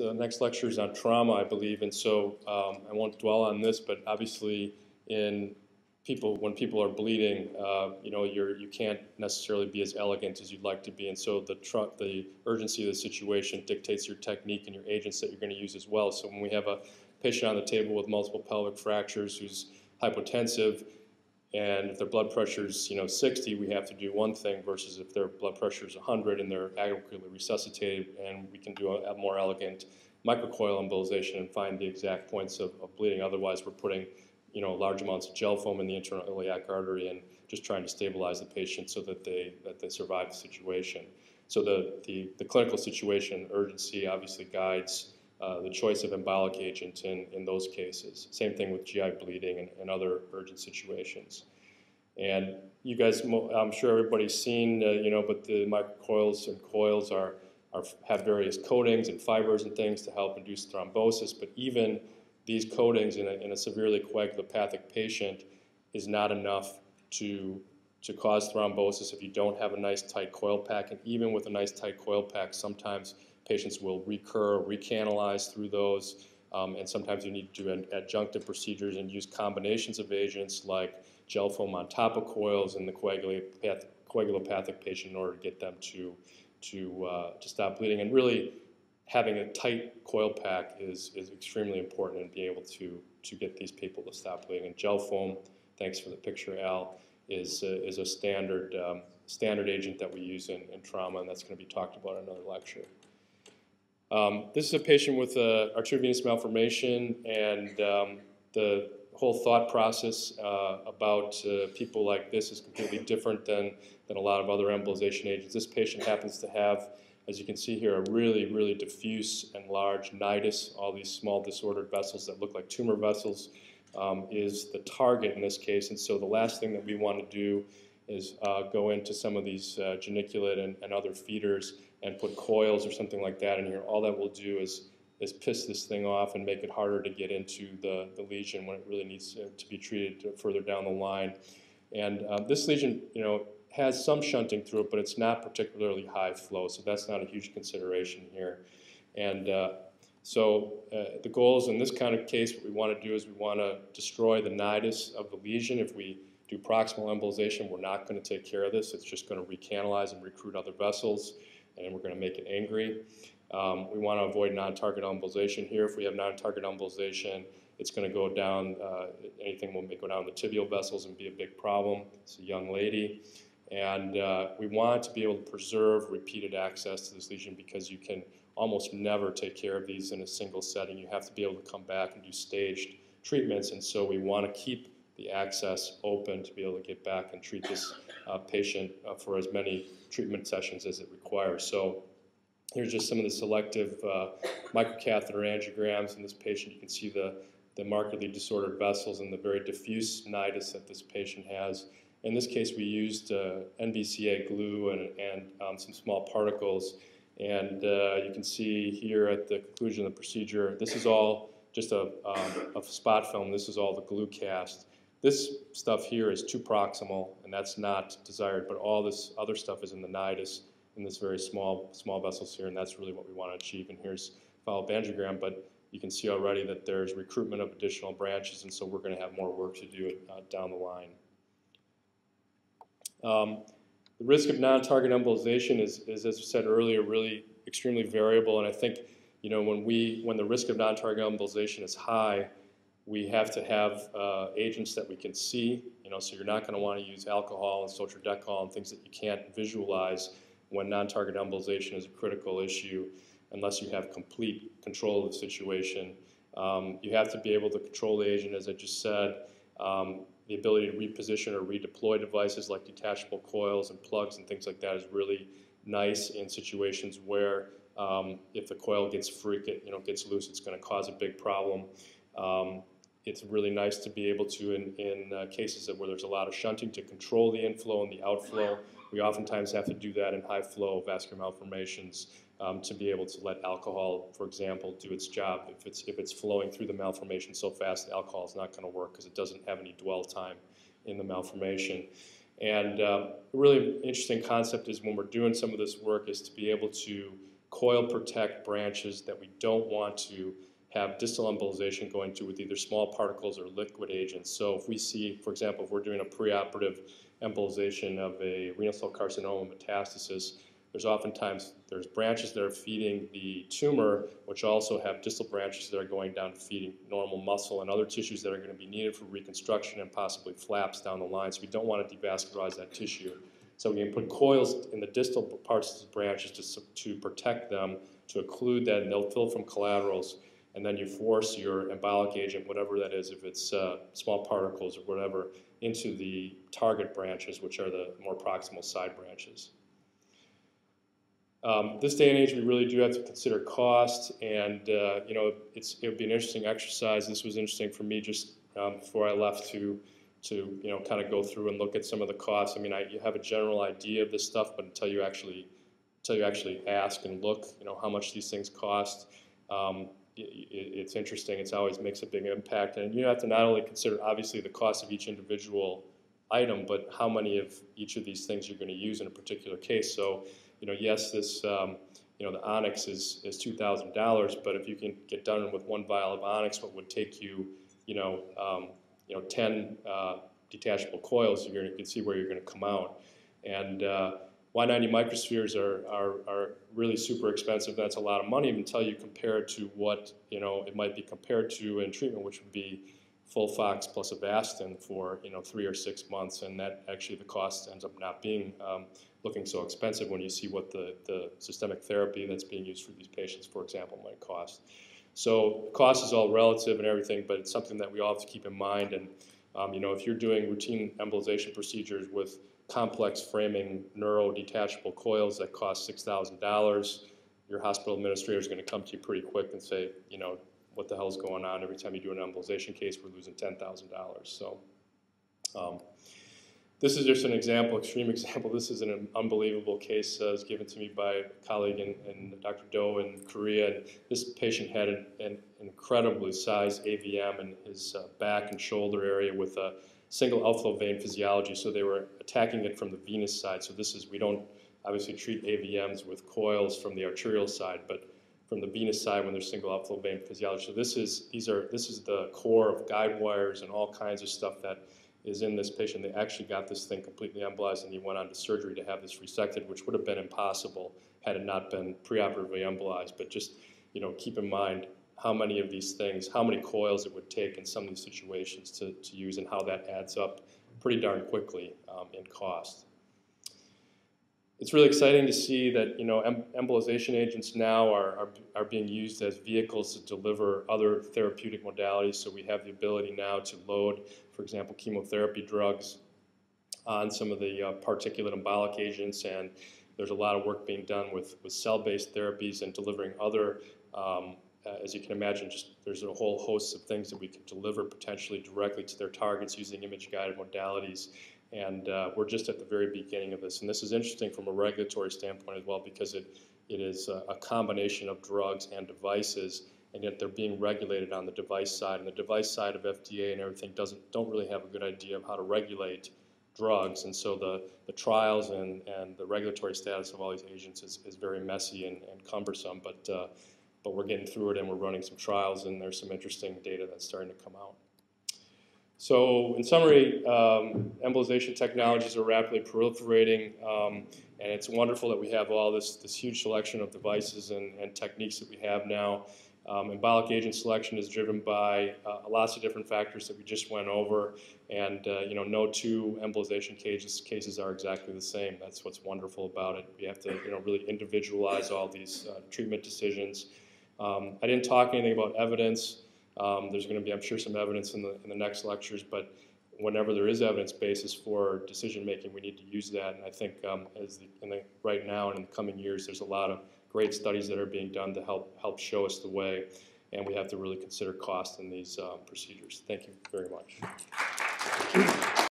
Next lecture is on trauma, I believe, and so I won't dwell on this, but obviously when people are bleeding, you can't necessarily be as elegant as you'd like to be, and so the urgency of the situation dictates your technique and your agents that you're going to use as well. So when we have a patient on the table with multiple pelvic fractures who's hypotensive, and if their blood pressure is 60, we have to do one thing, versus if their blood pressure is 100 and they're adequately resuscitated, and we can do a more elegant microcoil embolization and find the exact points of bleeding. Otherwise, we're putting large amounts of gel foam in the internal iliac artery and just trying to stabilize the patient so that they survive the situation. So the clinical situation urgency obviously guides the choice of embolic agent in those cases. Same thing with GI bleeding and other urgent situations. And you guys, I'm sure everybody's seen, but the microcoils and coils have various coatings and fibers and things to help induce thrombosis. But even these coatings in a severely coagulopathic patient is not enough to cause thrombosis if you don't have a nice tight coil pack. And even with a nice tight coil pack, sometimes patients will recur, recanalize through those, and sometimes you need to do adjunctive procedures and use combinations of agents like gel foam on top of coils in the coagulopathic patient in order to get them to stop bleeding. And really, having a tight coil pack is extremely important in being able to get these people to stop bleeding. And gel foam, thanks for the picture, Al, is a standard agent that we use in trauma, and that's going to be talked about in another lecture. This is a patient with arteriovenous malformation, and the whole thought process about people like this is completely different than a lot of other embolization agents. This patient happens to have, as you can see here, a really, really diffuse and large nidus. All these small disordered vessels that look like tumor vessels is the target in this case, and so the last thing that we want to do is go into some of these geniculate and other feeders and put coils or something like that in here. All that will do is piss this thing off and make it harder to get into the lesion when it really needs to be treated further down the line. And this lesion, has some shunting through it, but it's not particularly high flow, so that's not a huge consideration here. And so the goals in this kind of case, what we want to do is we want to destroy the nidus of the lesion. If we do proximal embolization, we're not going to take care of this. It's just going to recanalize and recruit other vessels, and we're going to make it angry. We want to avoid non-target embolization here. If we have non-target embolization, it's going to go down, anything will go down the tibial vessels and be a big problem. It's a young lady. And we want to be able to preserve repeated access to this lesion because you can almost never take care of these in a single setting. You have to be able to come back and do staged treatments, and so we want to keep the access open to be able to get back and treat this patient for as many treatment sessions as it requires. So here's just some of the selective microcatheter angiograms in this patient. You can see the markedly disordered vessels and the very diffuse nidus that this patient has. In this case, we used NVCA glue and some small particles. And you can see here at the conclusion of the procedure, this is all just a spot film. This is all the glue cast. This stuff here is too proximal, and that's not desired, but all this other stuff is in the nidus in this very small vessels here, and that's really what we want to achieve. And here's follow-up angiogram, but you can see already that there's recruitment of additional branches, and so we're going to have more work to do down the line. The risk of non-target embolization is, as I said earlier, really extremely variable, and I think when the risk of non-target embolization is high, we have to have agents that we can see. So you're not going to want to use alcohol and Sotradecol and things that you can't visualize when non-target embolization is a critical issue, unless you have complete control of the situation. You have to be able to control the agent, as I just said. The ability to reposition or redeploy devices like detachable coils and plugs and things like that is really nice in situations where if the coil gets gets loose, it's going to cause a big problem. It's really nice to be able to, in cases where there's a lot of shunting, to control the inflow and the outflow. We oftentimes have to do that in high flow vascular malformations to be able to let alcohol, for example, do its job. If it's flowing through the malformation so fast, the alcohol is not going to work because it doesn't have any dwell time in the malformation. And a really interesting concept is when we're doing some of this work is to be able to coil protect branches that we don't want to have distal embolization going to with either small particles or liquid agents. So if we see, for example, if we're doing a preoperative embolization of a renal cell carcinoma metastasis, there's branches that are feeding the tumor, which also have distal branches that are going down to feeding normal muscle and other tissues that are going to be needed for reconstruction and possibly flaps down the line. So we don't want to devascularize that tissue. So we can put coils in the distal parts of the branches to protect them, to occlude that, and they'll fill from collaterals. And then you force your embolic agent, whatever that is, if it's small particles or whatever, into the target branches, which are the more proximal side branches. This day and age, we really do have to consider cost, and you know, it would be an interesting exercise. This was interesting for me just before I left to you know, kind of go through and look at some of the costs. I mean, you have a general idea of this stuff, but until you actually ask and look, you know, how much these things cost, it's interesting. It always makes a big impact, and you have to not only consider obviously the cost of each individual item, but how many of each of these things you're going to use in a particular case. So, you know, yes, this you know, the Onyx is $2,000, but if you can get done with one vial of Onyx, what would take you, you know, 10 detachable coils, you can see where you're going to come out. And Y90 microspheres are really super expensive. That's a lot of money until you compare it to what, you know, it might be compared to in treatment, which would be Folfox plus Avastin for, you know, 3 or 6 months, and that actually the cost ends up not being looking so expensive when you see what the systemic therapy that's being used for these patients, for example, might cost. So cost is all relative and everything, but it's something that we all have to keep in mind. And you know, if you're doing routine embolization procedures with complex framing neuro-detachable coils that cost $6,000, your hospital administrator is going to come to you pretty quick and say, you know, what the hell's going on? Every time you do an embolization case, we're losing $10,000. So this is just an example, extreme example. This is an unbelievable case. It was given to me by a colleague in Dr. Do in Korea. And this patient had an incredibly sized AVM in his back and shoulder area with a single outflow vein physiology. So they were attacking it from the venous side. So this is, we don't obviously treat AVMs with coils from the arterial side, but from the venous side when there's single outflow vein physiology. So this is the core of guide wires and all kinds of stuff that is in this patient. They actually got this thing completely embolized, and he went on to surgery to have this resected, which would have been impossible had it not been preoperatively embolized. But just, you know, keep in mind how many of these things, how many coils it would take in some of these situations to use, and how that adds up pretty darn quickly in cost. It's really exciting to see that, you know, embolization agents now are being used as vehicles to deliver other therapeutic modalities. So we have the ability now to load, for example, chemotherapy drugs on some of the particulate embolic agents, and there's a lot of work being done with cell-based therapies and delivering other, as you can imagine, there's a whole host of things that we can deliver potentially directly to their targets using image-guided modalities. And we're just at the very beginning of this. And this is interesting from a regulatory standpoint as well, because it is a combination of drugs and devices, and yet they're being regulated on the device side. And the device side of FDA and everything don't really have a good idea of how to regulate drugs. And so the trials and the regulatory status of all these agents is very messy and cumbersome. But we're getting through it, and we're running some trials, and there's some interesting data that's starting to come out. So in summary, embolization technologies are rapidly proliferating, and it's wonderful that we have all this huge selection of devices and techniques that we have now. Embolic agent selection is driven by lots of different factors that we just went over, and you know, no two embolization cases are exactly the same. That's what's wonderful about it. We have to, you know, really individualize all these treatment decisions. I didn't talk anything about evidence. There's going to be, I'm sure, some evidence in the next lectures, but whenever there is evidence basis for decision making, we need to use that. And I think right now and in the coming years, there's a lot of great studies that are being done to help show us the way, and we have to really consider cost in these procedures. Thank you very much.